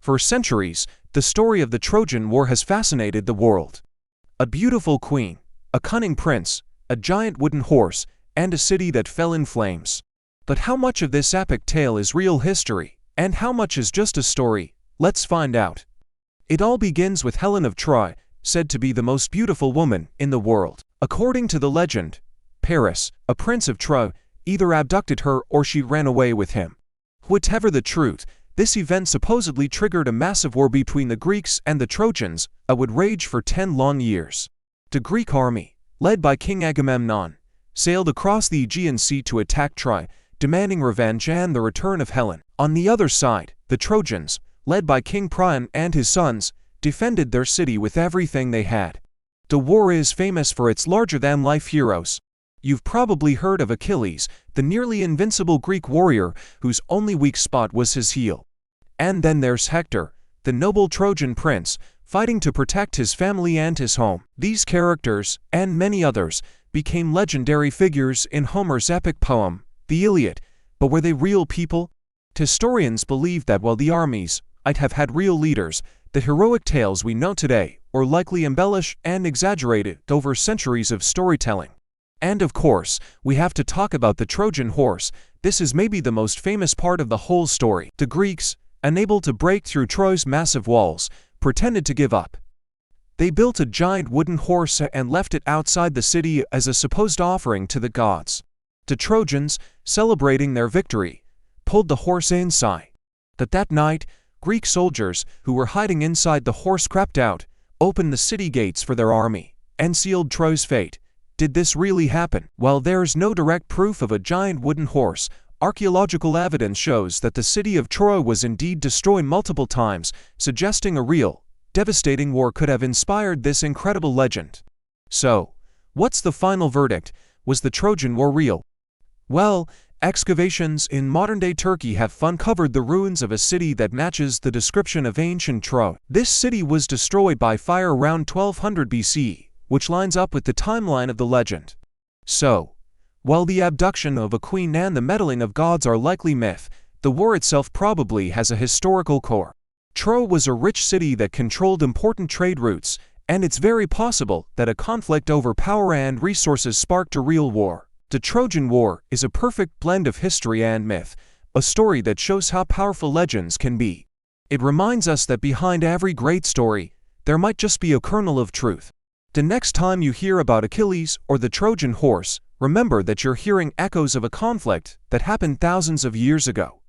For centuries, the story of the Trojan War has fascinated the world. A beautiful queen, a cunning prince, a giant wooden horse, and a city that fell in flames. But how much of this epic tale is real history, and how much is just a story? Let's find out. It all begins with Helen of Troy, said to be the most beautiful woman in the world. According to the legend, Paris, a prince of Troy, either abducted her or she ran away with him. Whatever the truth, this event supposedly triggered a massive war between the Greeks and the Trojans, that would rage for 10 long years. The Greek army, led by King Agamemnon, sailed across the Aegean Sea to attack Troy, demanding revenge and the return of Helen. On the other side, the Trojans, led by King Priam and his sons, defended their city with everything they had. The war is famous for its larger-than-life heroes. You've probably heard of Achilles, the nearly invincible Greek warrior whose only weak spot was his heel. And then there's Hector, the noble Trojan prince, fighting to protect his family and his home. These characters, and many others, became legendary figures in Homer's epic poem, the Iliad. But were they real people? Historians believe that while the armies might have had real leaders, the heroic tales we know today were likely embellished and exaggerated over centuries of storytelling. And of course, we have to talk about the Trojan horse. This is maybe the most famous part of the whole story. The Greeks, unable to break through Troy's massive walls, pretended to give up. They built a giant wooden horse and left it outside the city as a supposed offering to the gods. The Trojans, celebrating their victory, pulled the horse inside. But that night, Greek soldiers, who were hiding inside the horse, crept out, opened the city gates for their army, and sealed Troy's fate. Did this really happen? While there's no direct proof of a giant wooden horse, archaeological evidence shows that the city of Troy was indeed destroyed multiple times, suggesting a real, devastating war could have inspired this incredible legend. So, what's the final verdict? Was the Trojan War real? Well, excavations in modern-day Turkey have uncovered the ruins of a city that matches the description of ancient Troy. This city was destroyed by fire around 1200 BC. Which lines up with the timeline of the legend. So, while the abduction of a queen and the meddling of gods are likely myth, the war itself probably has a historical core. Troy was a rich city that controlled important trade routes, and it's very possible that a conflict over power and resources sparked a real war. The Trojan War is a perfect blend of history and myth, a story that shows how powerful legends can be. It reminds us that behind every great story, there might just be a kernel of truth. The next time you hear about Achilles or the Trojan horse, remember that you're hearing echoes of a conflict that happened thousands of years ago.